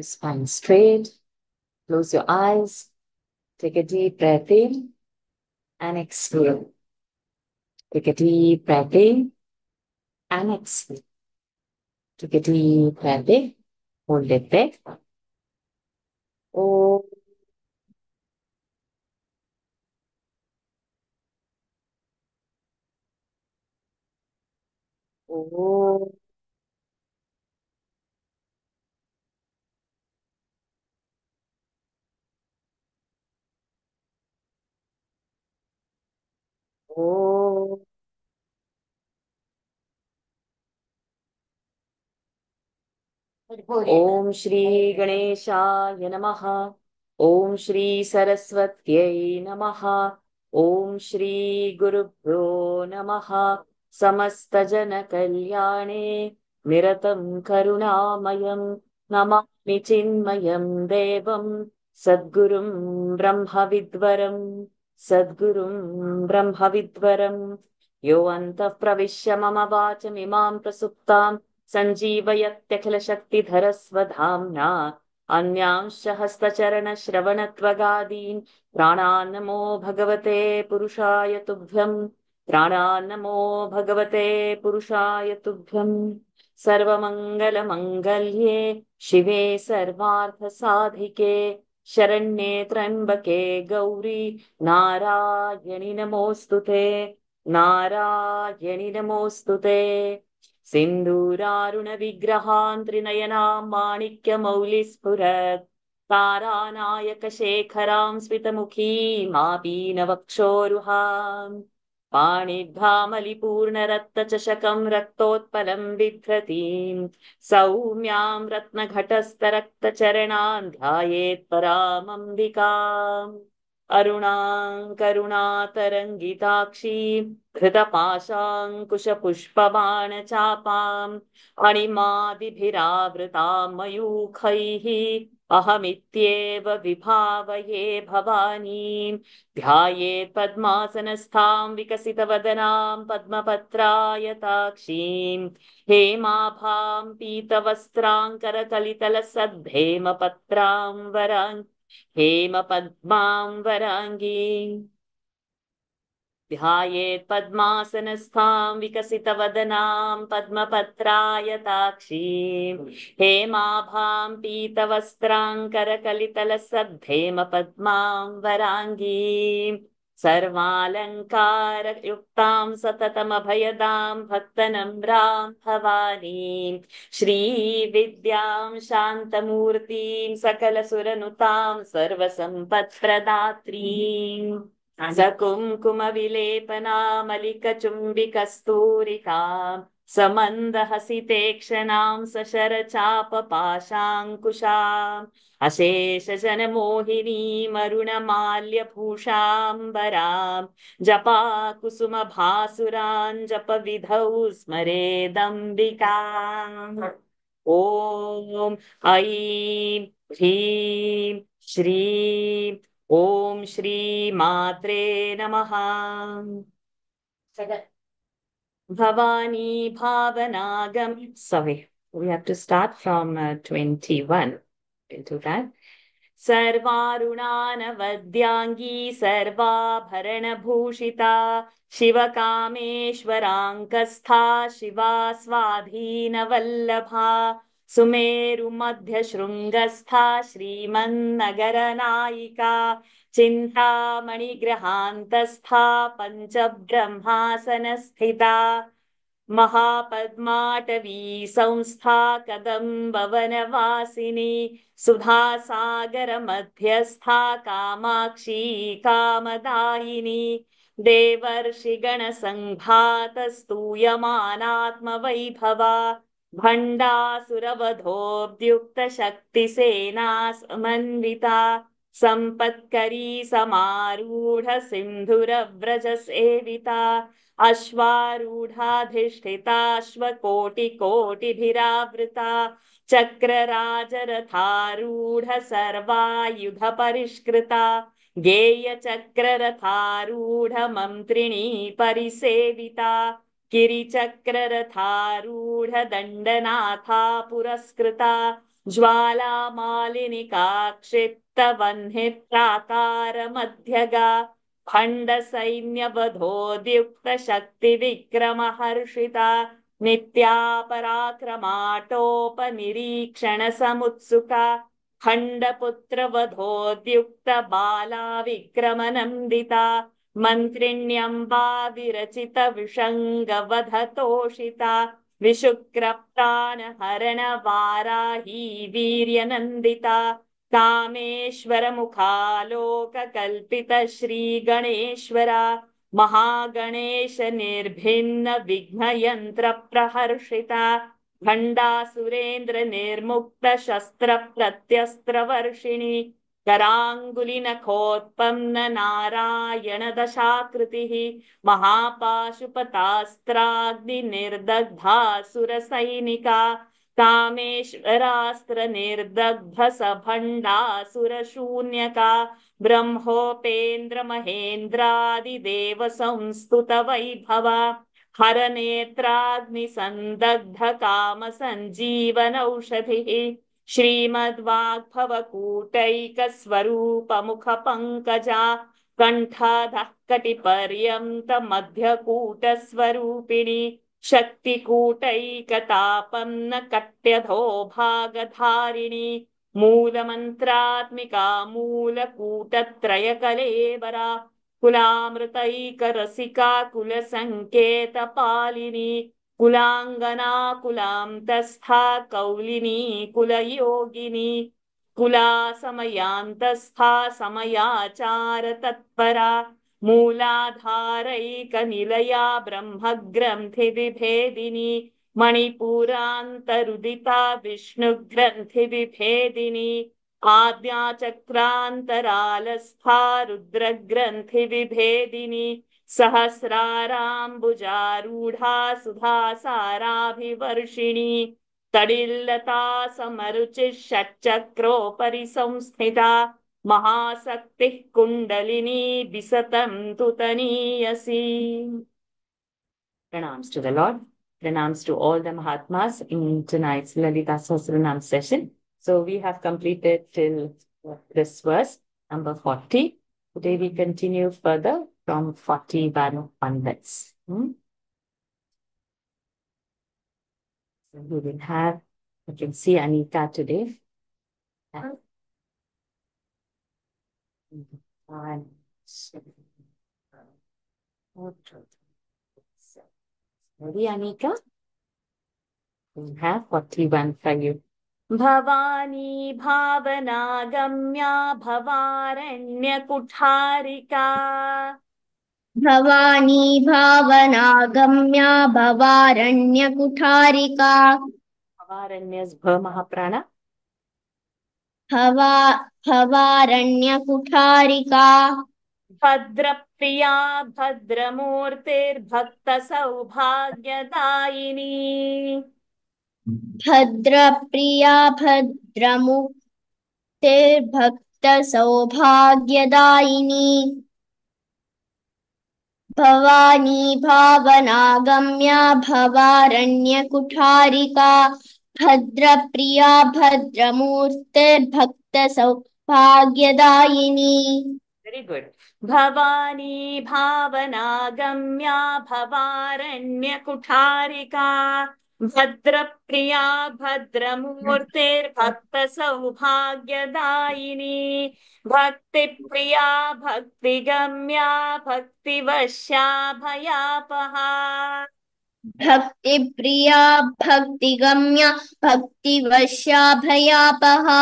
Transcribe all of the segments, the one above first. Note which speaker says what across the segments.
Speaker 1: Spine straight. Close your eyes. Take a deep breath in and exhale. Take a deep breath in and exhale. Take a deep breath in. Hold it there. Oh, oh, oh. ॐ श्री गणेशाय नमः। ॐ श्री सरस्वत्यै नमः। ॐ श्री गुरुभ्यो नमः। समस्तजनकल्याणे निरतं करुणामयं नमामि चिन्मयं देवं सद्गुरुं ब्रह्मविद्वरं सद्गुरुं ब्रह्मविद्वरं यो अन्तः प्रविश्य मम वाचमिमां प्रसुप्तां सञ्जीवयत्यखिलशक्तिधरस्वधाम्ना अन्यांश्च हस्तचरणश्रवणत्वगादीन् प्राणान्नमो भगवते पुरुषाय तुभ्यम्। प्राणान्नमो भगवते पुरुषाय तुभ्यम्। सर्वमङ्गलमङ्गल्ये शिवे सर्वार्थसाधिके शरण्ये त्र्यम्बके गौरी नारायणि नमोऽस्तुते। नारायणि नमोऽस्तुते। सिन्दूरारुणविग्रहान् त्रिनयनां माणिक्यमौलिस्फुरत् तारानायकशेखरां स्मितमुखीमापीनवक्षोरुहाम् पाणिभ्यामलिपूर्णरक्तचषकं रक्तोत्पलं बिभ्रतीं सौम्यां रत्नघटस्थरक्तचरणान् ध्यायेत् परामम्बिकाम्। अरुणां करुणातरङ्गिताक्षीं धृतपाशाङ्कुशपुष्पबाणचापाम् अणिमादिभिरावृतां मयूखैः अहमित्येव विभावये भवानीं ध्यायेत् पद्मासनस्थां विकसितवदनां पद्मपत्रायताक्षीं हेमाभां पीतवस्त्राङ्करकलितलसद्धेमपत्रां वरां हेमपद्मां वराङ्गीम् ध्यायेत् पद्मासनस्थां विकसितवदनां पद्मपत्रायताक्षीं हेमाभां पीतवस्त्राङ्करकलितलसद्धेमपद्मां वराङ्गीं सर्वालङ्कारयुक्तां सततमभयदां भक्तनम्रां भवानीं श्रीविद्यां शान्तमूर्तिं सकलसुरनुतां सर्वसम्पत्प्रदात्रीम् सकुङ्कुमविलेपनामलिकचुम्बिकस्तूरिकां समन्दहसितेक्षणां सशरचापपाशाङ्कुशाम् अशेषजनमोहिनीमरुणमाल्यभूषाम्बरां जपाकुसुमभासुरां जपविधौ स्मरेदम्बिकाम्। ॐ ऐं ह्रीं श्रीं ॐ श्री मात्रे नमः। Bhavani भावनागम. Sorry, we have to start from 21. We'll do that. सर्वारुणानवद्याङ्गी सर्वाभरणभूषिता शिवकामेश्वराङ्कस्था शिवा स्वाधीनवल्लभा सुमेरुमध्यशृङ्गस्था श्रीमन्नगरनायिका चिन्तामणिगृहान्तस्था पञ्चब्रह्मासनस्थिता महापद्माटवी संस्था कदम्बवनवासिनी सुधासागरमध्यस्था कामाक्षी कामदायिनी देवर्षिगणसङ्घातस्तूयमानात्मवैभवा भण्डासुरवधोऽब्द्युक्तशक्तिसेना समन्विता सम्पत्करी समारूढ सिन्धुरव्रजसेविता अश्वारूढाधिष्ठिताश्वकोटिकोटिभिरावृता चक्रराजरथारूढ सर्वायुधपरिष्कृता गेयचक्ररथारूढ मन्त्रिणी परिसेविता गिरिचक्ररथारूढ दण्डनाथा पुरस्कृता ज्वालामालिनिका क्षिप्तवह्नित्राकारमध्यगा खण्डसैन्यवधोद्युक्तशक्तिविक्रमहर्षिता नित्या पराक्रमाटोपनिरीक्षणसमुत्सुका खण्डपुत्रवधोद्युक्तबाला विक्रमनन्दिता मन्त्रिण्यम्बा विरचितविषङ्गवधतोषिता विशुक्रप्राणहरणवाराही वीर्यनन्दिता कामेश्वरमुखालोककल्पितश्रीगणेश्वरा महागणेश निर्भिन्न विघ्नयन्त्रप्रहर्षिता भण्डासुरेन्द्र निर्मुक्त शस्त्र प्रत्यस्त्रवर्षिणी कराङ्गुलिनखोत्पन्न नारायण दशाकृतिः महापाशुपतास्त्राग्निर्दग्धासुरसैनिका कामेश्वरास्त्र निर्दग्ध सभण्डासुरशून्यका ब्रह्मोपेन्द्र महेन्द्रादिदेव संस्तुत वैभवा हरनेत्राग्निसन्दग्ध काम सञ्जीवनौषधिः श्रीमद्वाग्भवकूटैकस्वरूपमुखपङ्कजा कण्ठाधः कटिपर्यन्तमध्यकूटस्वरूपिणी शक्तिकूटैकतापन्न कट्यधो भागधारिणी मूलमन्त्रात्मिका मूलकूटत्रयकलेवरा कुलामृतैकरसिका कुलसङ्केतपालिनी कुलाङ्गना कुलान्तस्था कौलिनी कुलयोगिनी कुला समयान्तस्था समयाचार तत्परा मूलाधारैकनिलया ब्रह्मग्रन्थिविभेदिनी मणिपुरान्तरुदिता विष्णुग्रन्थिविभेदिनी आद्याचक्रान्तरालस्था रुद्रग्रन्थिविभेदिनी सहस्राराम्बुजारूढा सुधासाराभिवर्षिणी तडिल्लता समरुचिः षट्चक्रोपरि संस्थिता महाशक्तिः कुण्डलिनी विसतं तु तनीयसी. Pranams to the Lord. Pranams to all the Mahatmas in tonight's Lalita Sahasranam session. So we have completed till this verse, number 40. Today we continue further from 41 onwards. So we will have, you can see Anita today. Ready, Anika? We have 41 for you. Bhavani भावनागम्या भवारण्यकुठारिका
Speaker 2: Bhavani भावनागम्या भवारण्यकुठारिका
Speaker 1: भवारण्यस भ महाप्राण
Speaker 2: भवारण्यकुठारिका
Speaker 1: भद्रप्रिया भद्रमूर्तिर्भक्तसौभाग्यदायिनी
Speaker 2: भद्रप्रिया भद्रमूर्तिर्भक्तसौभाग्यदायिनी Bhavani भावनागम्या भवारण्यकुठारिका भद्रप्रिया भद्रमूर्तिर्भक्तसौभाग्यदायिनी.
Speaker 1: Very good. Bhavani भावनागम्या भवारण्यकुठारिका भद्रप्रिया भद्रमूर्तिर्भक्तसौभाग्यदायिनी Bhaktipriya भक्तिगम्या भक्तिवश्या भयापहा
Speaker 2: Bhaktipriya भक्तिगम्या भक्तिवश्या भयापहा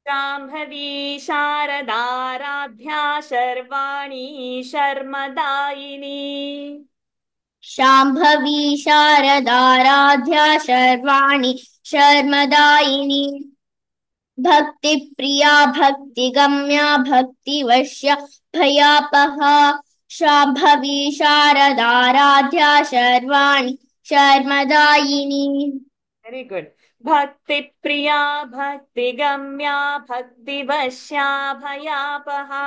Speaker 1: शाम्भवी शारदाराध्या शर्वाणी शर्मदायिनी
Speaker 2: शाम्भवी शारदाराध्या शर्वाणी शर्मदायिनी भक्तिप्रिया भक्तिगम्या भक्तिवश्या भयापहा शाम्भवी शारदाराध्या Sharvani शर्मदायिनी.
Speaker 1: Very good. Bhaktipriya भक्तिगम्या भक्तिवश्या भयापहा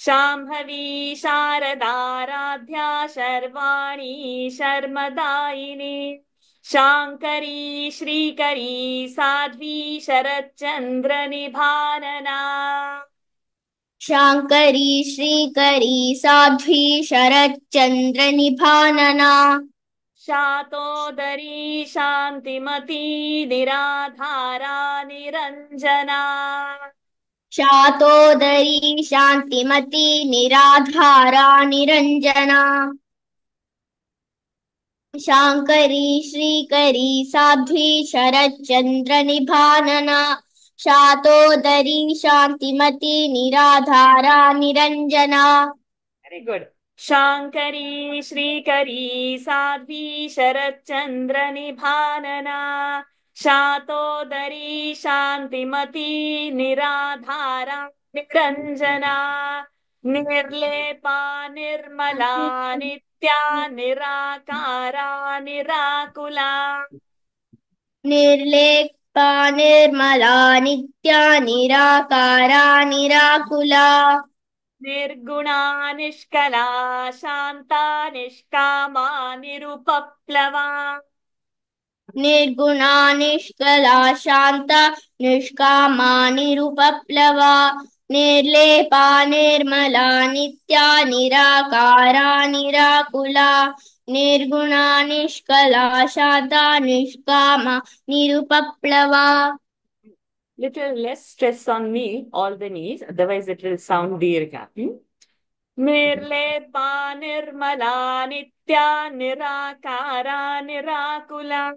Speaker 1: शाम्भवी शारदाराध्या शर्वाणी शर्मदायिनी शाङ्करी श्रीकरी साध्वी शरच्चन्द्रनिभानना
Speaker 2: शाङ्करी श्रीकरी साध्वी शरच्चन्द्रनिभानना
Speaker 1: शातोदरी शान्तिमती निराधारा निरञ्जना
Speaker 2: शातोदरी शान्तिमती निराधारा निरञ्जना शाङ्करी श्रीकरी साध्वी शरच्चन्द्रनिभानना शातोदरी शान्तिमती निराधारा Niranjana
Speaker 1: very गुड शाङ्करी श्रीकरी साध्वी शरच्चन्द्रनिभानना शातोदरी शान्तिमती निराधारा निरञ्जना निर्लेपा निर्मला नित्या निराकारा निराकुला
Speaker 2: निर्लेपा निर्मला नित्या निराकारा निराकुला
Speaker 1: निर्गुणा निष्कला शान्ता निष्कामा निरुपप्लवा
Speaker 2: निर्गुणा निष्कला शान्ता निष्कामा निरुपप्लवा निर्लेपा निर्मला नित्या निराकारा निराकुला निर्गुणा निष्कला शान्ता निष्कामा निरुपप्लवा
Speaker 1: Little less stress on me, all the knees, otherwise it will sound dirgha. निर्लेपा Nirmala नित्या निराकारा निराकुला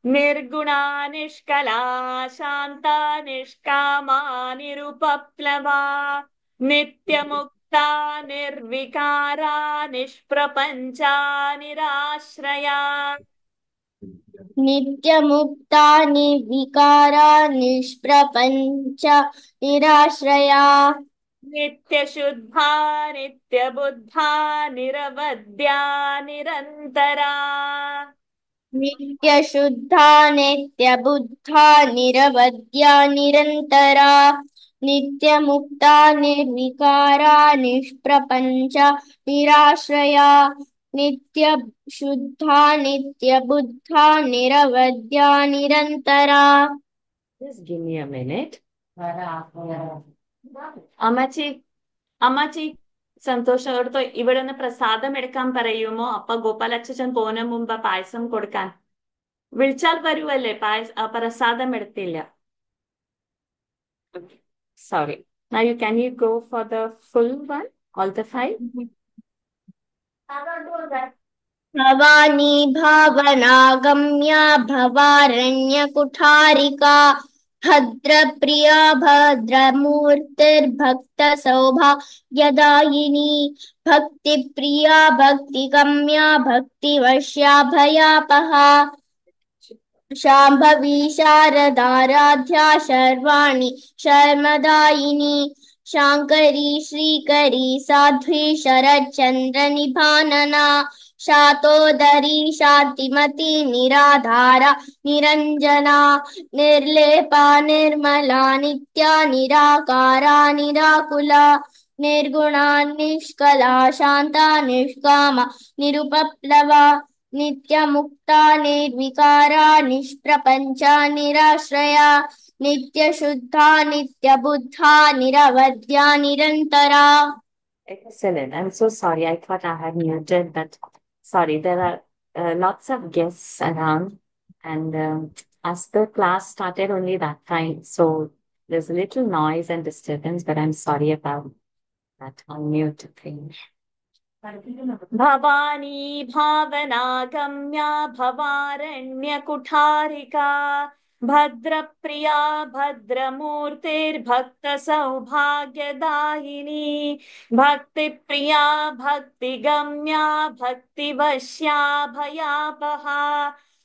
Speaker 1: निर्गुणा निष्कला शान्ता निष्कामा निरुपप्लवा नित्यमुक्ता निर्विकारा निष्प्रपञ्चा निराश्रया
Speaker 2: नित्यमुक्ता निर्विकारा निष्प्रपञ्च निराश्रया
Speaker 1: नित्यशुद्धा नित्यबुद्धा निरवद्या निरन्तरा
Speaker 2: नित्यशुद्धा नित्यबुद्धा निरवद्या निरन्तरा नित्यमुक्ता निर्विकारा निष्प्रपञ्च निराश्रया नित्यशुद्धा नित्यबुद्धा निरवद्या निरन्तरा
Speaker 1: Just give me a minute. അമ്മച്ചി അമ്മച്ചി സന്തോഷത്തോട് ഇവിടെ നിന്ന് പ്രസാദം എടുക്കാൻ പറയുമോ? അപ്പ ഗോപാലച്ഛൻ പോന മുമ്പ് പായസം കൊടുക്കാൻ വിളിച്ചാൽ വരുവല്ലേ? പ്രസാദം എടുത്തില്ല. Sorry. Now can you go for the full one? All the five?
Speaker 2: Bhavani भावनागम्या भवारण्यकुठारिका भद्रप्रिया भद्रमूर्तिर्भक्तसौभाग्यदायिनी Bhaktipriya भक्तिगम्या भक्तिवश्या भयापहा शाम्भवी शारदाराध्या शर्वाणि शर्मदायिनी शाङ्करी श्रीकरी साध्वी शरच्चन्द्रनिभानना शातोदरी शान्तिमती निराधारा निरञ्जना निर्लेपा निर्मला नित्या निराकारा निराकुला निर्गुणा निष्कला शान्ता निष्कामा निरुपप्लवा नित्यमुक्ता निर्विकारा निष्प्रपञ्चा निराश्रया नित्यशुद्धा नित्यबुद्धा निरवद्या निरन्तरा
Speaker 1: Excellent. I'm so sorry. I thought I had muted, but sorry. There are lots of guests around, and as the class started only that time, so there's a little noise and disturbance, but I'm sorry about that unmute thing. Bhavani भावनागम्या भवारण्यकुठारिका भद्रप्रिया भद्रमूर्तिर्भक्तसौभाग्यदायिनी Bhaktipriya भक्तिगम्या भक्तिवश्या भयापहा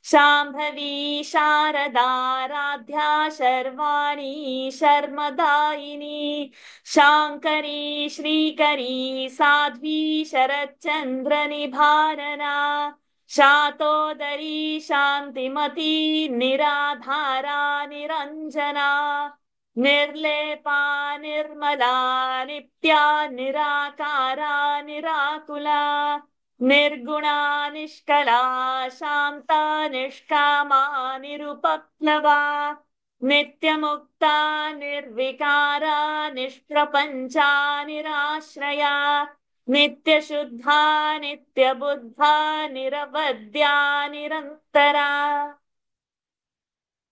Speaker 1: शाम्भवी शारदाराध्या शर्वाणी शर्मदायिनी शाङ्करी श्रीकरी साध्वी शरच्चन्द्रनिभानना शातोदरी शान्तिमती निराधारा निरञ्जना निर्लेपा निर्मला नित्या निराकारा निराकुला निर्गुणा निष्कला शान्ता निष्कामा निरुपप्लवा नित्यमुक्ता निर्विकारा निष्प्रपञ्चा निराश्रया नित्यशुद्धा नित्यबुद्धा निरवद्या निरन्तरा.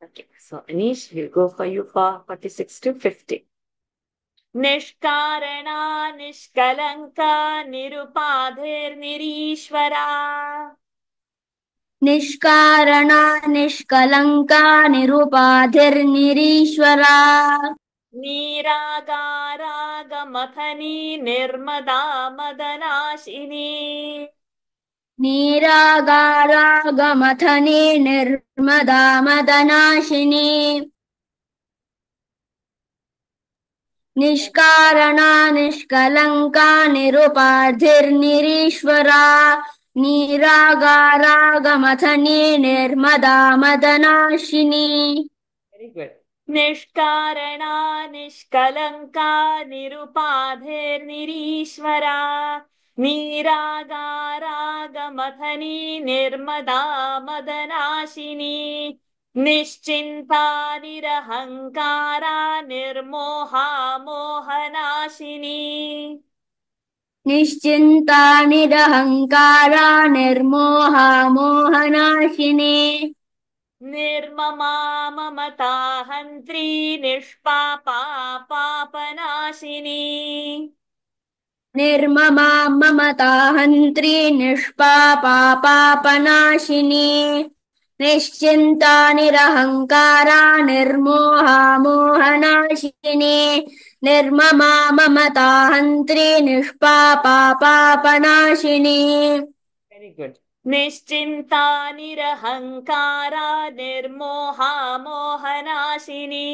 Speaker 1: Okay, so Anish, we'll go for you for 46 to 50. निष्कारणा निष्कलङ्का निरुपाधिर्निरीश्वरा
Speaker 2: निष्कारणा निष्कलङ्का निरुपाधिर्निरीश्वरा
Speaker 1: निरागारागमथनी निर्मदा मदनाशिनी
Speaker 2: निरागारागमथनी निर्मदा मदनाशिनी निष्कारणा निष्कलङ्का निरुपाधिर्निरीश्वरा निरागारागमथनी निर्मदा मदनाशिनी.
Speaker 1: Very good. निष्कारणा निष्कलङ्का निरुपाधिर्निरीश्वरा निरागारागमथनी निर्मदा मदनाशिनी निश्चिन्ता निरहङ्कारा निर्मोहा मोहनाशिनी
Speaker 2: निश्चिन्ता निरहङ्कारा निर्मोहा मोहनाशिनी
Speaker 1: निर्ममा ममता हन्त्री निष्पापा पापनाशिनी
Speaker 2: निर्ममा ममता हन्त्री निष्पापा पापनाशिनी निश्चिन्ता निरहङ्कारा निर्मोहा मोहनाशिनी निर्ममा ममता हन्त्री निष्पापा पापनाशिनी.
Speaker 1: Very good. निश्चिन्ता निरहङ्कारा निर्मोहा मोहनाशिनी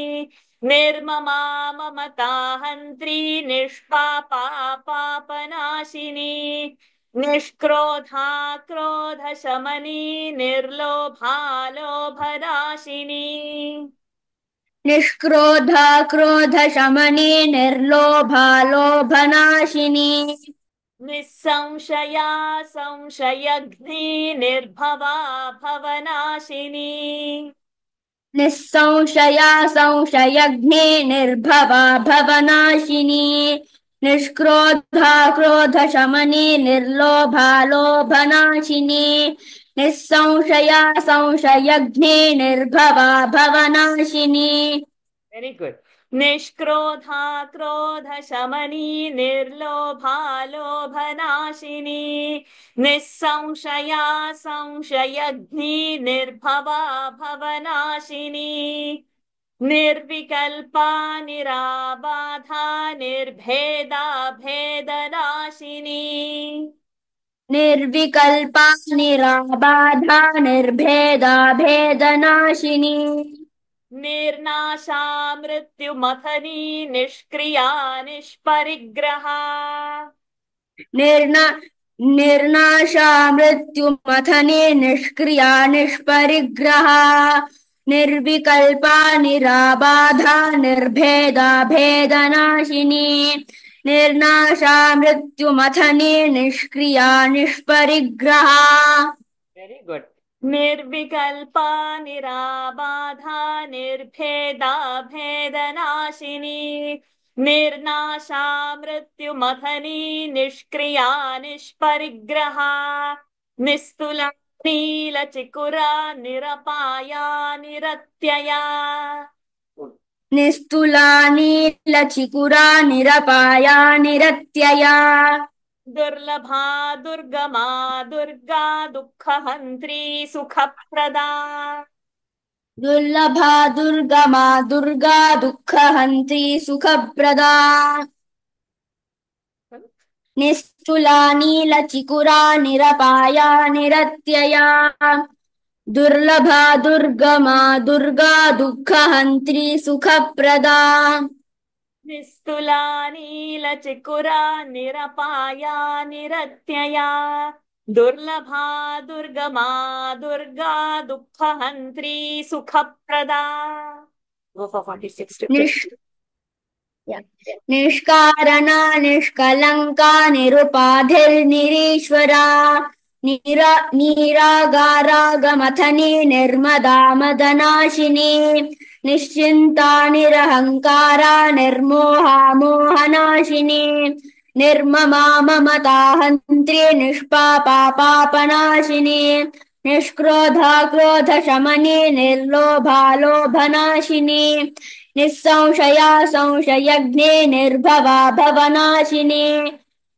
Speaker 1: निर्ममा ममता हन्त्री निष्पापा पापनाशिनी निष्क्रोधा क्रोधशमनी निर्लोभा लोभनाशिनी
Speaker 2: निष्क्रोधा क्रोधशमनी निर्लोभा लोभनाशिनी
Speaker 1: निस्संशया संशयघ्नी निर्भवा भवनाशिनी
Speaker 2: निस्संशया संशयघ्ने निर्भवा भवनाशिनी निष्क्रोधा क्रोधशमनी निर्लोभा लोभनाशिनी निस्संशया संशयघ्ने निर्भवा भवनाशिनी.
Speaker 1: Very good. निष्क्रोधा क्रोधशमनी निर्लोभा लोभनाशिनी निस्संशया संशयघ्नी निर्भवा भवनाशिनी निर्विकल्पा निराबाधा निर्भेदा भेदनाशिनी
Speaker 2: निर्विकल्पा निराबाधा निर्भेदा भेदनाशिनी
Speaker 1: निर्नाशा मृत्युमथनी निष्क्रिया निष्परिग्रहा
Speaker 2: निर्नाशा मृत्युमथने निष्क्रिया निष्परिग्रहा निर्विकल्पा निराबाधा निर्भेदा भेदनाशिनी निर्नाशा मृत्युमथने निष्क्रिया निष्परिग्रहा.
Speaker 1: Very good. निर्विकल्पा निराबाधा निर्भेदा भेदनाशिनी निर्नाशा मृत्युमथनी निष्क्रिया निष्परिग्रहा निस्तुला नीलचिकुरा निरपाया निरत्यया
Speaker 2: निस्तुला नीलचिकुरा निरपाया निरत्यया
Speaker 1: दुर्लभा दुर्गमा Durga दुःखहन्त्री सुखप्रदा
Speaker 2: दुर्लभा दुर्गमा Durga दुःखहन्त्री सुखप्रदा निस्तुला नीलचिकुरा निरपाया निरत्यया दुर्लभा दुर्गमा Durga दुःखहन्त्री सुखप्रदा
Speaker 1: निस्तुला नीलचिकुरा निरपाया निरत्यया दुर्लभा दुर्गमा Durga दुःखहन्त्री सुखप्रदा. Go for 46 to 50.
Speaker 2: Yeah. निष्कारणा निष्कलङ्का निरुपाधिर्निरीश्वरा निरागारागमथनी निर्मदा मदनाशिनी निश्चिन्ता निरहङ्कारा निर्मोहा मोहनाशिनी निर्ममा ममता हन्त्री निष्पापा पापनाशिनी निष्क्रोधा क्रोधशमनी निर्लोभा लोभनाशिनी निःसंशया संशयज्ञे निर्भवा भवनाशिनी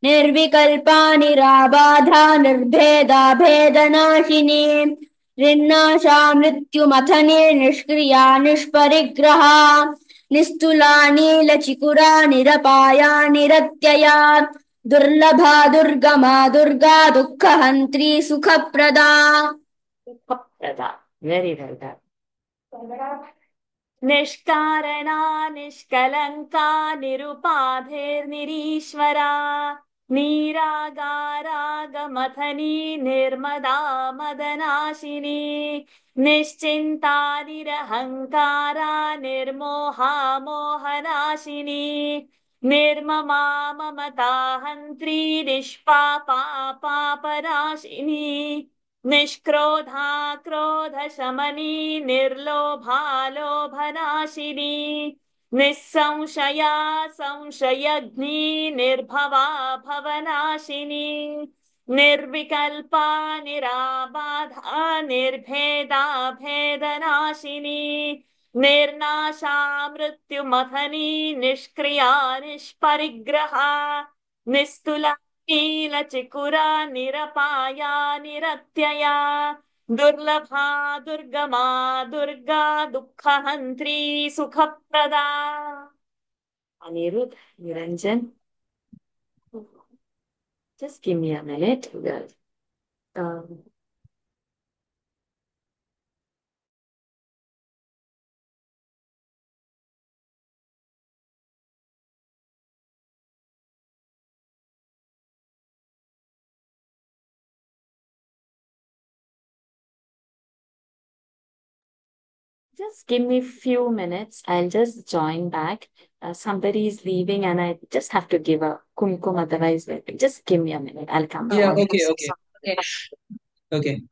Speaker 2: निर्विकल्पा निराबाधा निर्भेदा भेदनाशिनी ऋन्नाशा मृत्युमथने निष्क्रिया निष्परिग्रहा निस्तुला नीलचिकुरा निरपाया निरत्यया दुर्लभा दुर्गमा Durga दुःखहन्त्री सुखप्रदा
Speaker 1: Prada. Very well done. निष्कारणा निष्कलङ्का निरुपाधिर्निरीश्वरा निरागारागमथनी निर्मदा मदनाशिनी निश्चिन्ता निरहङ्कारा निर्मोहा मोहनाशिनी निर्ममा ममता हन्त्री निष्पापा पापनाशिनी निष्क्रोधा क्रोधशमनी निर्लोभा लोभनाशिनी निःसंशया संशयग्नी निर्भवा भवनाशिनी निर्विकल्पा निराबाधा निर्भेदा भेदनाशिनी निर्नाशा मृत्युमथनी निष्क्रिया निष्परिग्रहा निस्तुला नीलचिकुरा निरपाया निरत्यया दुर्लभा दुर्गमा Durga दुःखहन्त्री सुखप्रदा. Anirudh, Niranjan, just give me a minute. Um, Just give me few minutes. I'll just join back. Somebody is leaving and I just have to give a kumkum, otherwise, just give me a minute. I'll come back.
Speaker 3: Yeah, okay, okay. Okay.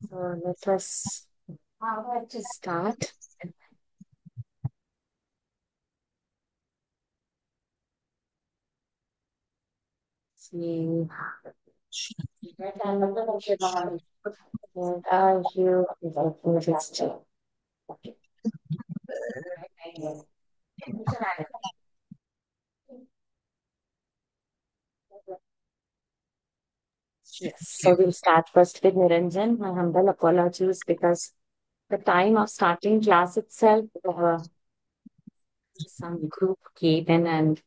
Speaker 1: So let us start. See. What are you? Yes. So we'll start first with Niranjan. My humble apologies because the time of starting class itself, some group came in and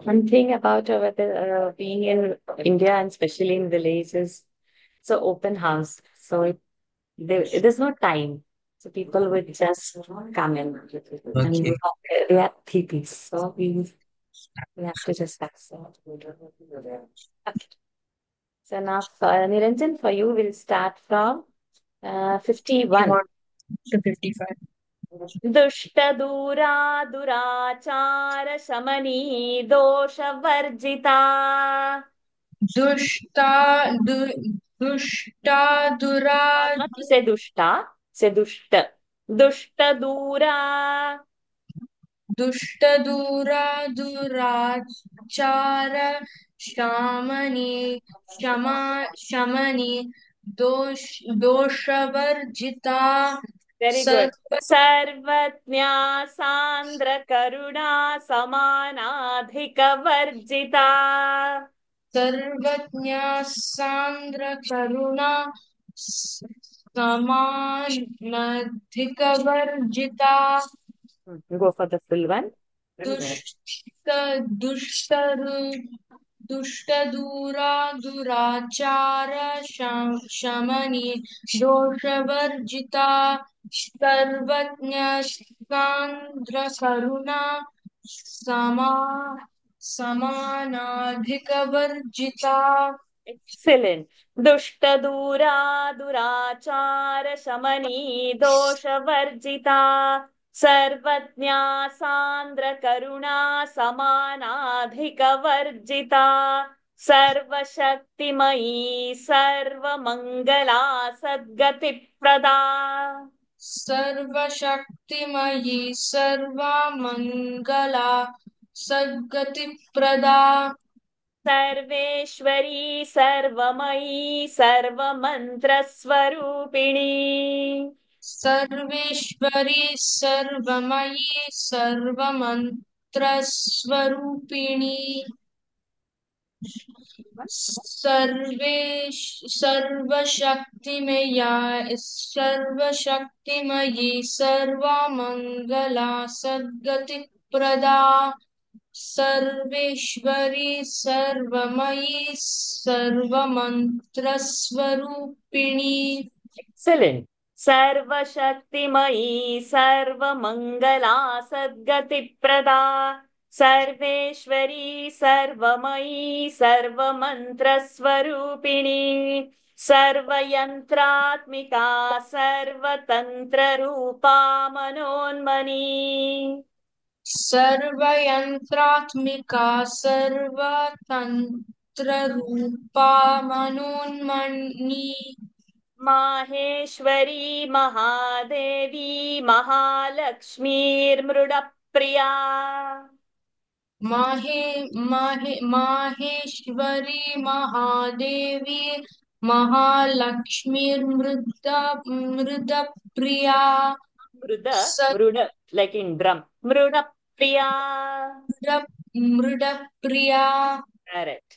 Speaker 1: one thing about being in India and especially in villages, it's an open house. So there's no time. So people would just come in and
Speaker 3: Okay.
Speaker 1: we are TPs. So we have to just accept. Okay. So now, Niranjan, for you, we'll start from 51.
Speaker 3: To 55.
Speaker 1: दुष्टदूरा दुराचार शमनी दोषवर्जिता
Speaker 3: दुष्टा दुष्टा दुरा
Speaker 1: not to say dushta, say dushta. दुष्टदूरा
Speaker 3: दुष्टदूरा दुराचार शामनि शमनि दोषवर्जिता
Speaker 1: very good. सर्वज्ञा सान्द्र करुणा समानाधिकवर्जिता
Speaker 3: सर्वज्ञा सान्द्र करुणा समानधिकवर्जिता
Speaker 1: Go for the full one.
Speaker 3: दुष्ट दुष्टरु दुष्टदूरा दुराचार शमनि दोषवर्जिता सर्वज्ञ सान्द्र करुणा समानाधिकवर्जिता
Speaker 1: Excellent. दुष्टदूरा दुराचार शमनी दोषवर्जिता सर्वज्ञा सान्द्र करुणा समानाधिकवर्जिता सर्वशक्तिमयी सर्वमङ्गला सद्गतिप्रदा
Speaker 3: सर्वशक्तिमयी सर्वमङ्गला सद्गतिप्रदा
Speaker 1: सर्वेश्वरी सर्वमयी सर्वमन्त्रस्वरूपिणी
Speaker 3: सर्वेश्वरी सर्वमयी सर्वमन्त्रस्वरूपिणी सर्वशक्तिमयी सर्वमङ्गला सद्गतिप्रदा सर्वेश्वरी सर्वमयी सर्वमन्त्रस्वरूपिणी
Speaker 1: Excellent. सर्वशक्तिमयी सर्वमङ्गला सद्गतिप्रदा सर्वेश्वरी सर्वमयी सर्वमन्त्रस्वरूपिणी सर्वयन्त्रात्मिका सर्वतन्त्ररूपा मनोन्मनी
Speaker 3: सर्वयन्त्रात्मिका सर्वतन्त्ररूपा मनोन्मनी
Speaker 1: माहेश्वरी महादेवी महालक्ष्मीर्मृडप्रिया
Speaker 3: माहेश्वरी महादेवी महालक्ष्मीर्मृदप्रिया
Speaker 1: मृड like in drum मृडप्रिया
Speaker 3: मृडप्रिया
Speaker 1: correct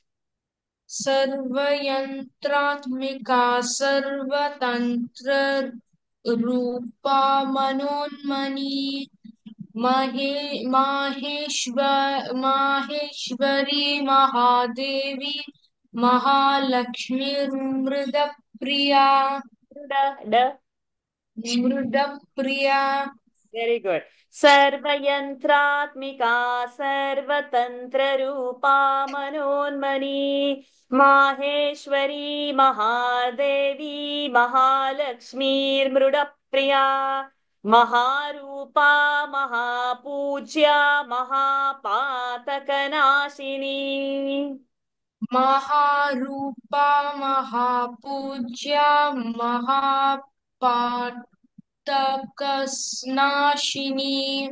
Speaker 3: सर्वयन्त्रात्मिका सर्वतन्त्ररूपा मनोन्मनी माहेश्वरी महादेवी महालक्ष्मीर्मृदप्रिया
Speaker 1: ड
Speaker 3: मृदप्रिया
Speaker 1: very good सर्वयन्त्रात्मिका सर्वतन्त्ररूपा मनोन्मनी माहेश्वरी महादेवी महालक्ष्मीर्मृडप्रिया महारूपा महापूज्या महापातकनाशिनी
Speaker 3: महारूपा महापूज्या महापातकनाशिनी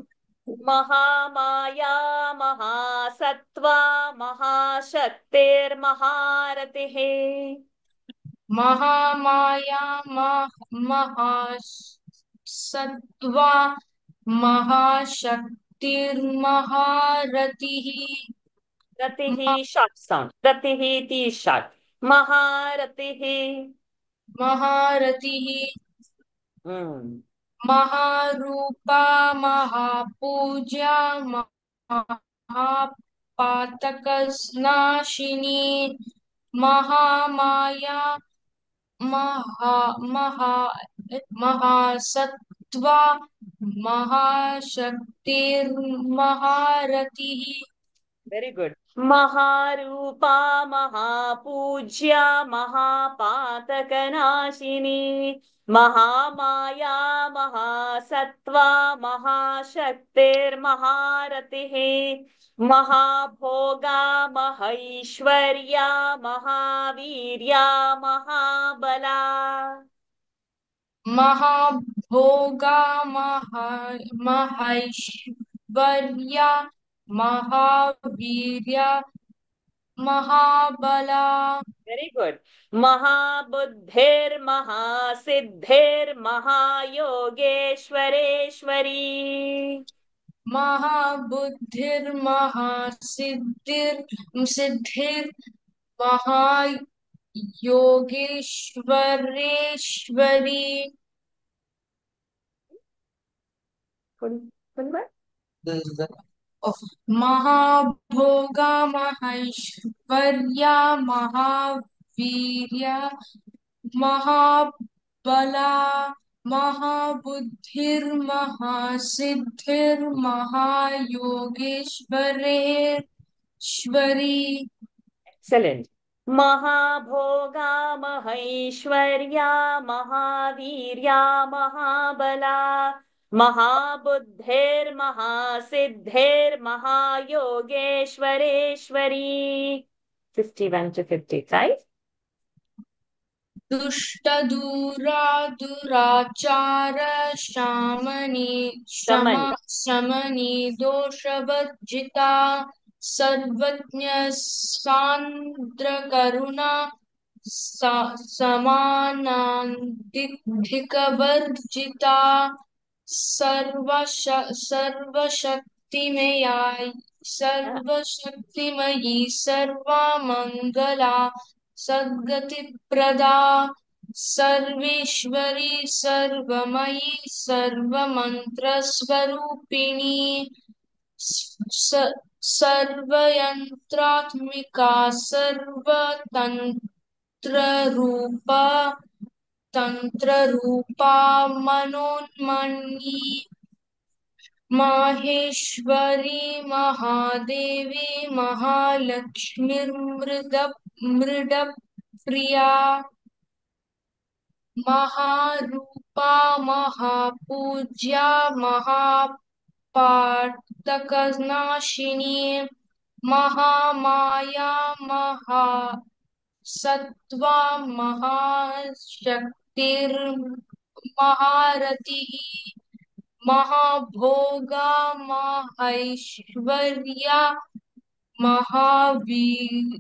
Speaker 1: महामाया महासत्त्वा महाशक्तिर्महारतिः
Speaker 3: महामाया महासत्त्वा महाशक्तिर्महारतिः
Speaker 1: रतिः short sound रतिः टी short महारतिः
Speaker 3: महारतिः महारूपा महापूज्या महापातकनाशिनी महामाया महासत्त्वा महाशक्तिर्महारतिः
Speaker 1: वेरी गुड महारूपा महापूज्या महापातकनाशिनी महामाया महासत्त्वा महाशक्तिर्महारतिः महाभोगा महैश्वर्या महावीर्या महाबला
Speaker 3: महाभोगा महैश्वर्या महावीर्या महाबला
Speaker 1: वेरी गुड महाबुद्धिर्महासिद्धिर्महायोगेश्वरेश्वरी
Speaker 3: महाबुद्धिर्महासिद्धिर्महायोगेश्वरेश्वरी महाभोगा महैश्वर्या महावीर्या महाबला महाबुद्धिर्महासिद्धिर्महायोगेश्वरेश्वरी
Speaker 1: एक्सेलेंट महाभोगा महैश्वर्या महावीर्या महाबला महाबुद्धिर्महासिद्धिर्महायोगेश्वरेश्वरी 51 to 55
Speaker 3: दुष्टदूरा दुराचार शमनी दोषवर्जिता सर्वज्ञ सान्द्र करुणा समानान्तिकवर्जिता सर्वशक्तिमयी सर्वमंगला सद्गतिप्रदा सर्वेश्वरी सर्वमयी सर्वमन्त्रस्वरूपिणी सर्वयन्त्रात्मिका तंत्ररूपा मनोन्मनी माहेश्वरी महादेवी महालक्ष्मीर्मृडप्रिया महारूपा महापूज्या महापातकनाशिनी महामाया महासत्त्वा महाशक्तिर्महारतिः महाभोगा महैश्वर्या महावीर्या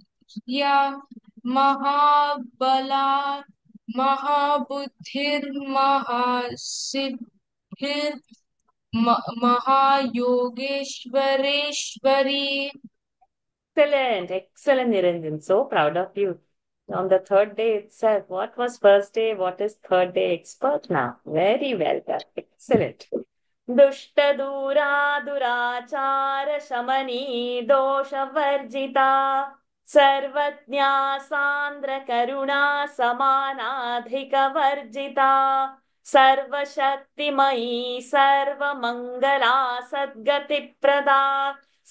Speaker 3: महाबला महायोगेश्वरेश्वरी
Speaker 1: excellent Niranjan, so proud of you. On the third day itself, what was first day, what is third day, expert now. Very well done, excellent. दुष्टदूरा दुराचार शमनी दोषवर्जिता सर्वज्ञा सान्द्र करुणा समानाधिकवर्जिता सर्वशक्तिमयी सर्वमंगला सद्गतिप्रदा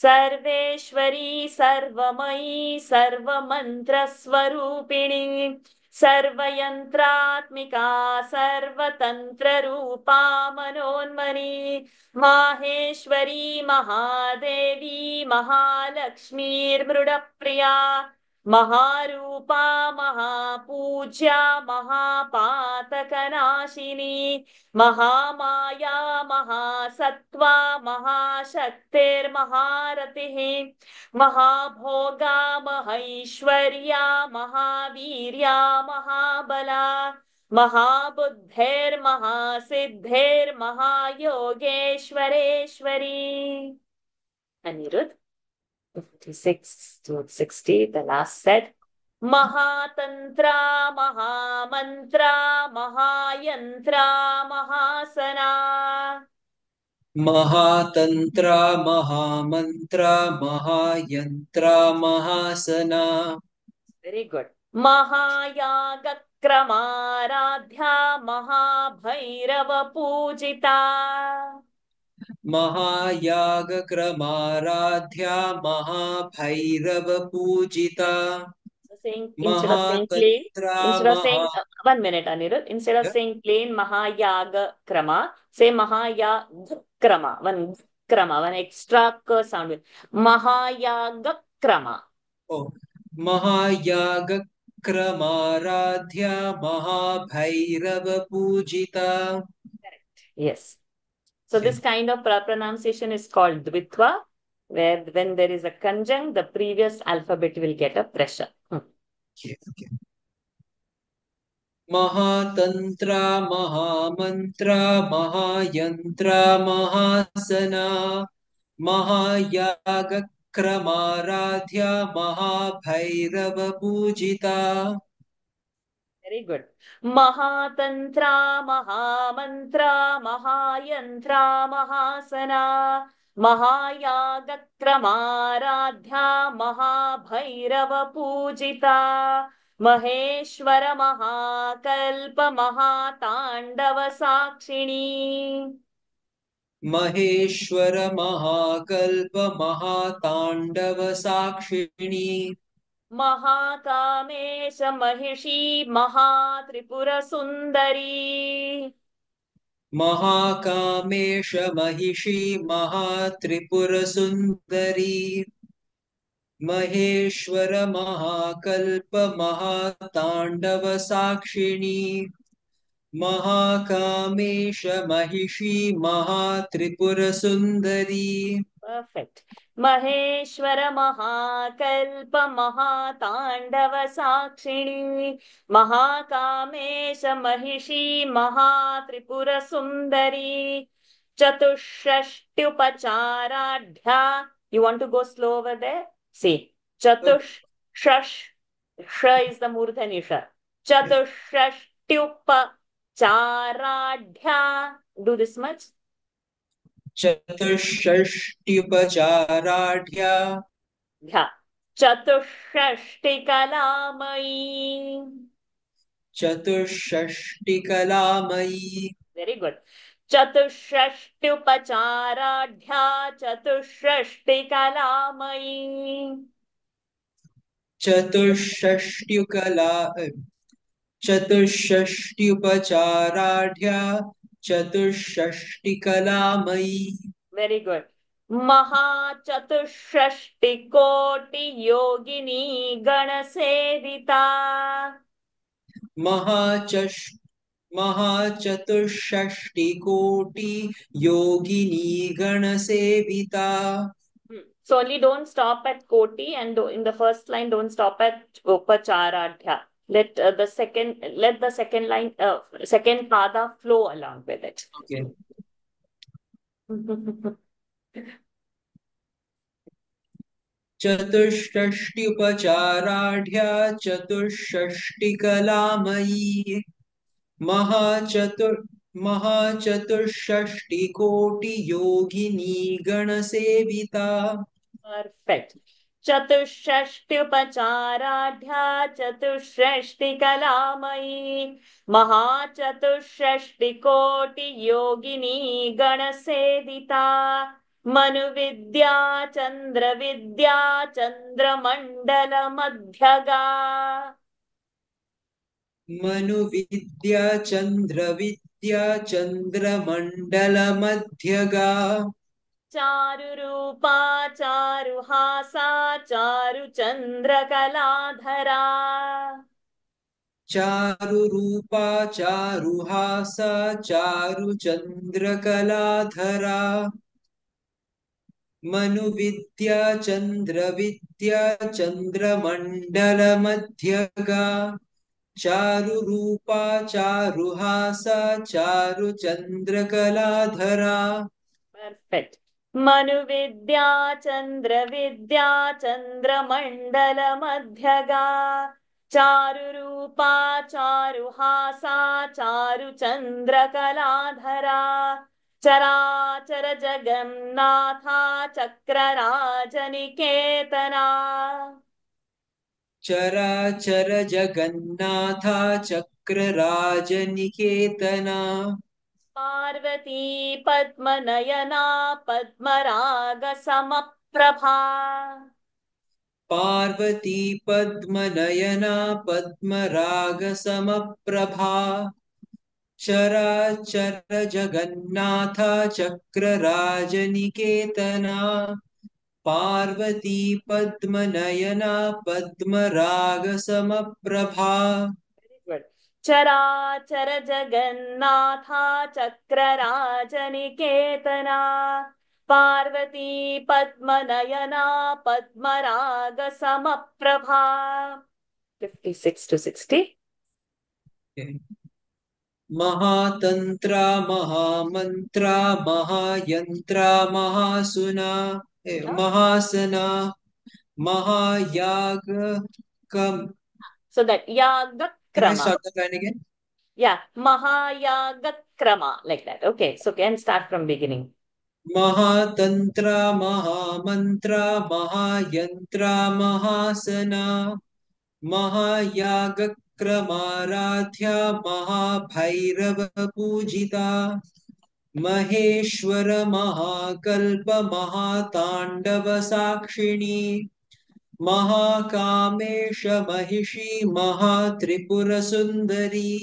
Speaker 1: सर्वेश्वरी सर्वमयी सर्वमन्त्रस्वरूपिणी सर्वयन्त्रात्मिका सर्वतन्त्ररूपा मनोन्मनी माहेश्वरी महादेवी महालक्ष्मीर्मृडप्रिया महारूपा महापूज्या महापातकनाशिनी महामाया महासत्त्वा महाशक्तिर्महारतिः महाभोगा महैश्वर्या महावीर्या महाबला महाबुद्धेर्महासिद्धेर्महायोगेश्वरेश्वरी. Anirudh, 56 to 60, the last set. महातंत्रा महामंत्रा महायंत्रा महासना
Speaker 4: महातंत्रा महामंत्रा महायंत्रा महासना.
Speaker 1: Very good. महायागक्रमाराध्या महाभैरवपूजिता
Speaker 4: महायागक्रमाराध्या महाभैरवपूजिता.
Speaker 1: Instead of saying plain, instead of saying 1 minute, Anirudh, instead of saying plain Mahayaga Krama, say Mahayaga Krama, one extra k sound with Mahayaga Krama.
Speaker 4: Oh, Mahayaga-kramaradhya Mahabhairava-pujita.
Speaker 1: Correct. Yes. So this kind of pronunciation is called Dvitva, where when there is a conjunct, the previous alphabet will get a pressure.
Speaker 4: Okay. Mahatantra, Mahamantra, Mahayantra, Mahasana, Mahayaga-kramaradhya Mahabhairava-pujita.
Speaker 1: Very good. Mahatantra, Mahamantra, Mahayantra, Mahasana, Mahayagakramaradhya, Mahabhairava Pujita, Maheshwara Mahakalpa, Mahatandava Sakshini.
Speaker 4: Maheshwara Mahakalpa Mahatandava Sakshini.
Speaker 1: महाकामेश Mahishi Mahatripur Sundari
Speaker 4: महाकामेश Mahishi Mahatripur Sundari. Maheshwar महाकल्प महातांडव साक्षिणी. महाकामेश Mahishi Mahatripur Sundari.
Speaker 1: Perfect. Maheshwar महाकल्प महातांडव साक्षिणी महाकामेश Mahishi Mahatripur Sundari चतुष्षष्ट्युपचाराढ्या. You want to go slow over there? See, chatushsh sh is the murdhani sh. Chatushshtyupacharadhya. Do this much.
Speaker 4: चतुष्षष्ट्युपचाराढ्या.
Speaker 1: Yeah. चतुष्षष्टिकलामयी.
Speaker 4: चतुष्षष्टिकलामयी.
Speaker 1: Very good. चतुष्षष्ट्युपचाराढ्या चतुष्षष्टिकलामयी.
Speaker 4: चतुष्षष्ट्युपचाराढ्या चतुष्षष्टिकलामयी.
Speaker 1: Very good. महाचतुष्षष्टिकोटि योगिनी गणसेविता.
Speaker 4: महाचतुष्षष्टिकोटि योगिनी गणसेविता.
Speaker 1: So only don't stop at Koti, and in the first line don't stop at Upacharadhya. Let the second line, second pada flow along with it.
Speaker 4: Okay. चतुष्षष्ट्युपचाराढ्या चतुष्षष्टिकलामयी. महाचतुष्षष्टिकोटि योगिनी गणसेविता.
Speaker 1: Perfect. चतुष्षष्ट्युपचाराढ्या चतुष्षष्टिकलामयी महाचतुष्षष्टिकोटि योगिनी गणसेविता. मनुविद्या चंद्रविद्या चंद्रमंडल मध्यगा.
Speaker 4: मनुविद्या चन्द्रमण्डलमध्यगा
Speaker 1: चारुरूपा चारुहासा चारुचन्द्रकलाधरा
Speaker 4: चारुरूपा चारुहासा चारुचन्द्रकलाधरा मनुविद्या चन्द्रमण्डलमध्यगा चारुरूपा चारुहासा चारुचन्द्रकलाधरा
Speaker 1: Perfect. मनुविद्या चन्द्रमण्डलमध्यगा चारुरूपा चारुहासा चारुचन्द्रकलाधरा चराचर जगन्नाथा चक्रराजनिकेतना
Speaker 4: चराचर जगन्नाथा चक्रराजनिकेतना
Speaker 1: पार्वती पद्मनयना पद्मरागसमप्रभा
Speaker 4: पार्वती पद्मनयना पद्मरागसमप्रभा चराचर Jagannatha चक्रराजनिकेतना Parvati पद्मनयना पद्मरागसमप्रभा
Speaker 1: Good. चराचर Jagannatha चक्रराजनिकेतना Parvati पद्मनयना पद्मरागसमप्रभा 56 to 60.
Speaker 4: महातंत्रा महामंत्रा महायंत्रा महासुना महासना महायाग come.
Speaker 1: So that
Speaker 4: Can I
Speaker 1: Yagakrama.
Speaker 4: start the line again?
Speaker 1: Yeah, Mahayagakrama, like that. Okay, so can start from beginning.
Speaker 4: महातंत्रा महामंत्रा महायंत्रा महासना महायागक्रमाराध्या Mahabhairav पूजिता महेश्वर महाकल्प महातांडव साक्षिणी महाकामेश महिषी महात्रिपुर सुंदरी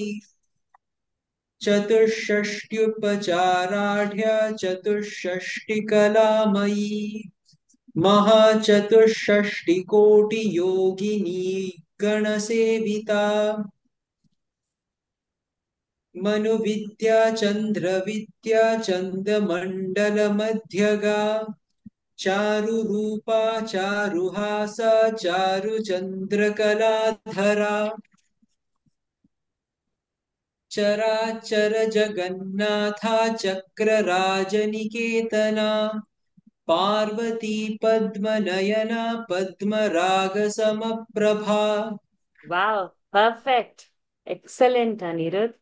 Speaker 4: चतुष्षष्ट्युपचाराढ्य चतुष्षष्टिकलामयी महाचतुष्षष्टिकोटियोगिनी गणसेविता मनुविद्या चन्द्रमण्डलमध्यगा चारुरूपा चारुहासा चारुचन्द्रकलाधरा चराचर Jagannatha चक्रराजनिकेतना Parvati पद्मनयना पद्मरागसमप्रभा.
Speaker 1: Wow, perfect. Excellent, Anirudh.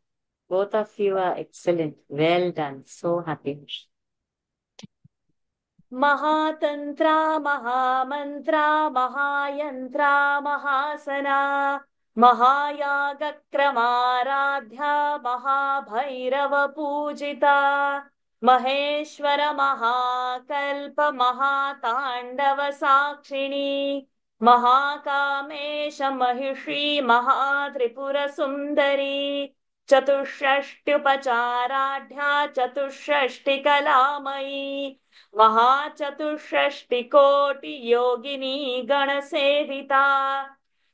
Speaker 1: Both of you are excellent. Well done. So happy. महातंत्रा महामंत्रा महायंत्रा महासना महायागक्रमाराध्या Mahabhairav पूजिता महेश्वर महाकल्प महातांडव साक्षिणी महाकामेश महिषी महात्रिपुर सुंदरी चतुष्षष्ट्युपचाराढ्या चतुष्षष्टिकलामयी महाचतुष्षष्टिकोटियोगिनी गणसेविता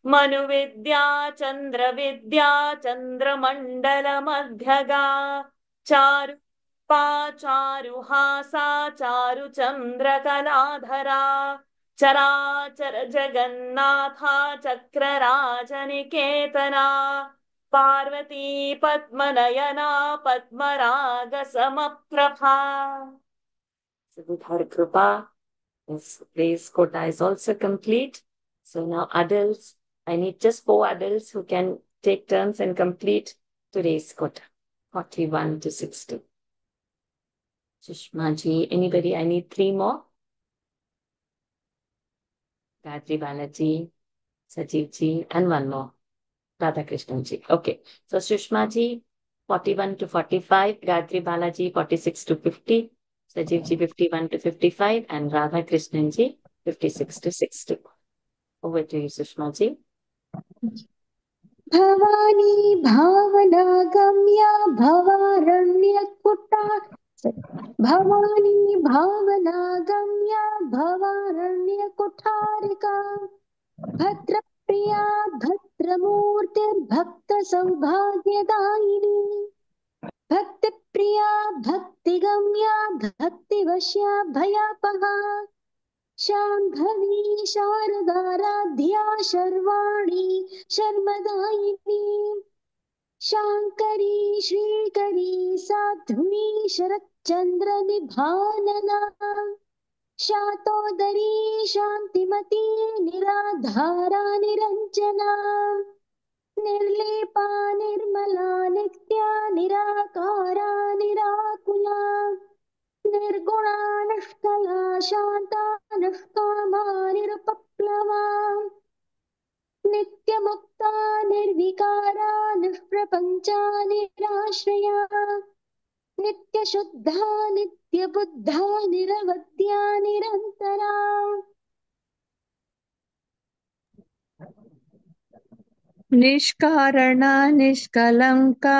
Speaker 1: मनुविद्या चन्द्रमण्डलमध्यगा चारुपा चारुहासा चारुचन्द्रकलाधरा चराचर Jagannatha चक्रराजनिकेतना Parvati पद्मनयना पद्मरागसमप्रभा. So with her kripa, this quota is also complete. So now adults, I need just 4 adults who can take turns and complete today's quota, 41 to 60. Sushma ji, anybody? I need 3 more. Gayatri Balaji, Sajeev ji, and 1 more. Radhakrishnan ji. Okay. So Sushma ji, 41 to 45, Gayatri Balaji, 46 to 50. Sajeev ji 51 to 55 and Radhakrishnan ji 56 to 60. Over to you, Sushma ji.
Speaker 5: Bhavani भावनागम्या भवारण्यकुटा Bhavani भावनागम्या भवारण्यकुठारिका भद्रप्रिया भद्रमूर्तिर्भक्तसौभाग्यदायिनी Bhaktipriya भक्तिगम्या भक्तिवश्या भयापहा शाम्भवी शारदाराध्या शर्वाणी शर्मदायिनी शाङ्करी श्रीकरी साध्वी शरच्चन्द्रनिभानना शातोदरी शान्तिमती निराधारा निरञ्जना निर्लेपा निर्मला नित्या निराकारा निराकुला निर्गुणा निष्कला शान्ता निष्कामा निरुपप्लवा नित्यमुक्ता निर्विकारा निष्प्रपञ्चा निराश्रया नित्यशुद्धा नित्यबुद्धा निरवद्या निरन्तरा
Speaker 6: निष्कारणा निष्कलङ्का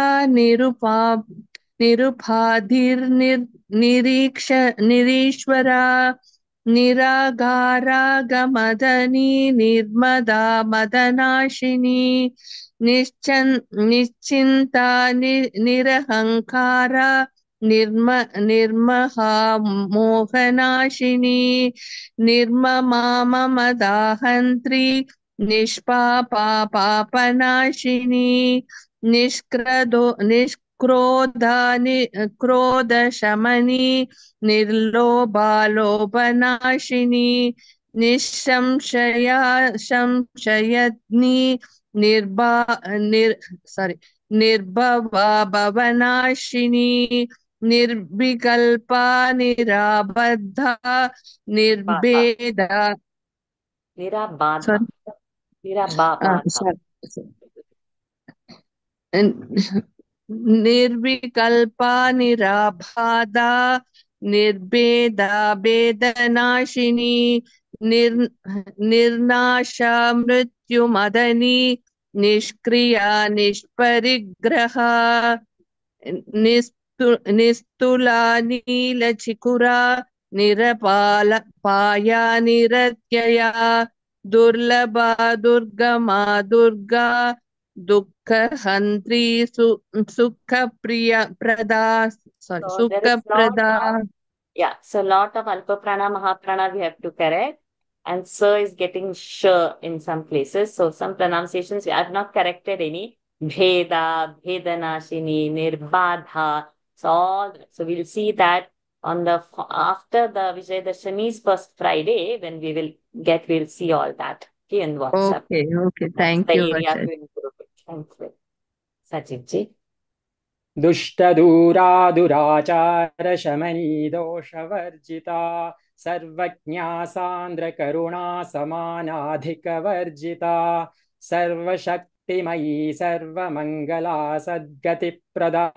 Speaker 6: निरीश्वरा निरागारा गमदनी निर्मदा मदनाशिनी निश्चिन्ता निरहङ्कारा निर्महा मोहनाशिनी निर्ममा ममदाहन्त्री निष्पापा पापनाशिनी निष्क्रोधा क्रोधशमनी निर्लोभा लोभनाशिनी निःसंशया संशयज्ञी निर्भवा भवनाशिनी निर्विकल्पा निराबद्धा निर्भेदा
Speaker 1: निराबाधा निराबाधा
Speaker 6: निर्विकल्पा निराबाधा निर्भेदा भेदनाशिनी निर्नाशा मृत्युमदनी निष्क्रिया निष्परिग्रहा निस्तुला नीलचिकुरा निरपाया निरत्यया दुर्लभा दुर्गमा दुर्गा दुःखहन्त्री सुखप्रिया प्रदा सुखप्रदा.
Speaker 1: Yeah, so lot of Alpa Prana, Mahaprana we have to correct. And sir is getting sh in some places. So some pronunciations, I have not corrected any. Bheda, Bhedanashini, Nirbadha. So we'll see that on the after the Vijayadashami's first Friday, when we'll see all that. Okay, in WhatsApp.
Speaker 6: Okay. Thank
Speaker 1: That's
Speaker 6: you.
Speaker 1: the area to improve it. Thank you. Sajidji.
Speaker 7: दुष्टदूरा दुराचारशमनी दोषवर्जिता सर्वज्ञा सान्द्रकरुणा समानाधिकवर्जिता सर्वशक्तिमयी सर्वमङ्गला सद्गतिप्रदा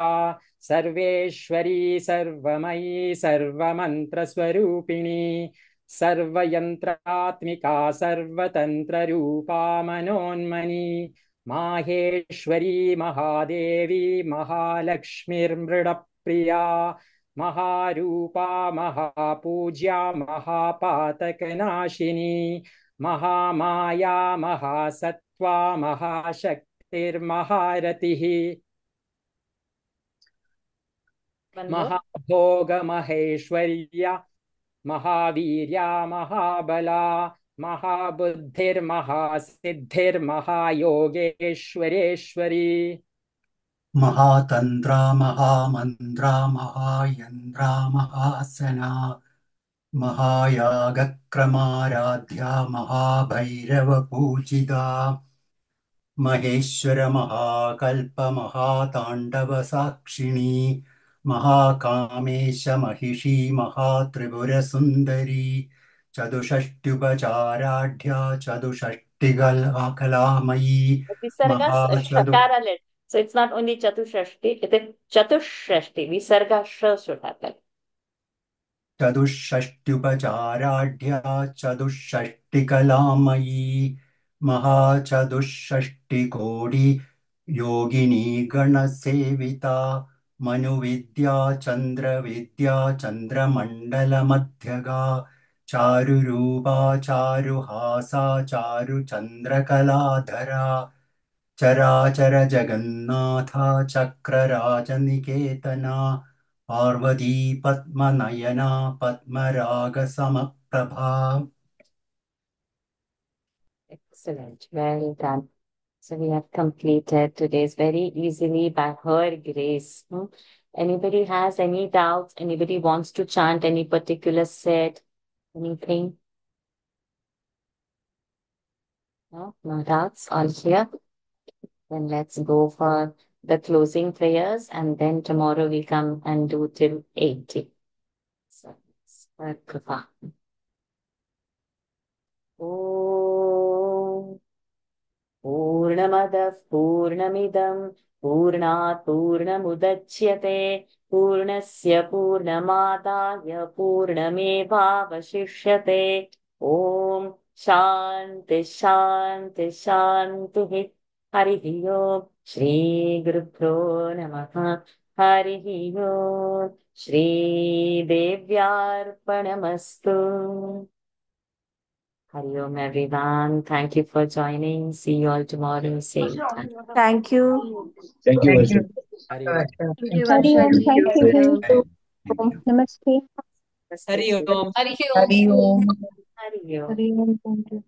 Speaker 7: सर्वेश्वरी सर्वमयी सर्वमन्त्रस्वरूपिणी सर्वयन्त्रात्मिका सर्वतन्त्ररूपा मनोन्मनी माहेश्वरी महादेवी महालक्ष्मीर्मृडप्रिया महारूपा महापूज्या महापातकनाशिनी महामाया महासत्त्वा महाशक्तिर्महारतिः महाभोगमहेश्वर्या महावीर्या महाबला महाबुद्धिर्महासिद्धिर्महायोगेश्वरेश्वरी
Speaker 8: महातन्त्रा महामन्त्रा महायन्त्रा महासना महायागक्रमाराध्या महाभैरवपूजिता महेश्वर महाकल्प महाताण्डवसाक्षिणी महाकामेश महिषी Mahatripurasundari चतुष्षष्ट्युपचाराढ्या चतुष्षष्टिकलामयी
Speaker 1: Visarga Shakara let. So it's not only Chatushashti, it is Chatushashti. Visarga Sh should happen.
Speaker 8: चतुष्षष्ट्युपचाराढ्या चतुष्षष्टिकलामयी महाचतुष्षष्टिकोटि योगिनी गणसेविता मनुविद्या चन्द्रविद्या चन्द्रमण्डलमध्यगा चारुरूपा चारुहासा चारुचन्द्रकलाधरा चराचर Jagannatha चक्रराजनिकेतना Parvati पद्मनयना पद्मरागसमप्रभा.
Speaker 1: Excellent. Well done. So we have completed today's very easily by her grace. Anybody has any doubts? Anybody wants to chant any particular set? Anything? No, no doubts. All clear? Then let's go for the closing prayers, and then tomorrow we come and do till 80. So, Kripa. Om Purnamadah Purnamidam Purnat Purnamudachyate Purnasya Purnamadaya Purnamevavashishyate. Om Shanti Shanti Shanti. Harihi Om. Shri Gurubhyo Namaha. Harihi Om. Shri Devyarpanamastu. Hari Om, everyone. Thank you for joining. See you all tomorrow, same time.
Speaker 2: Thank you.
Speaker 9: Thank you,
Speaker 6: Thank
Speaker 9: Varsha.
Speaker 6: you.
Speaker 7: Hari Om.
Speaker 2: Hari
Speaker 5: Hari
Speaker 2: Om.
Speaker 5: Om. Thank you.
Speaker 6: Thank you.
Speaker 5: Om. Namaste.
Speaker 3: Hari Om.
Speaker 1: Hari Om.
Speaker 3: Hari Om.
Speaker 1: Hari Om.
Speaker 5: Hari Om. Thank you.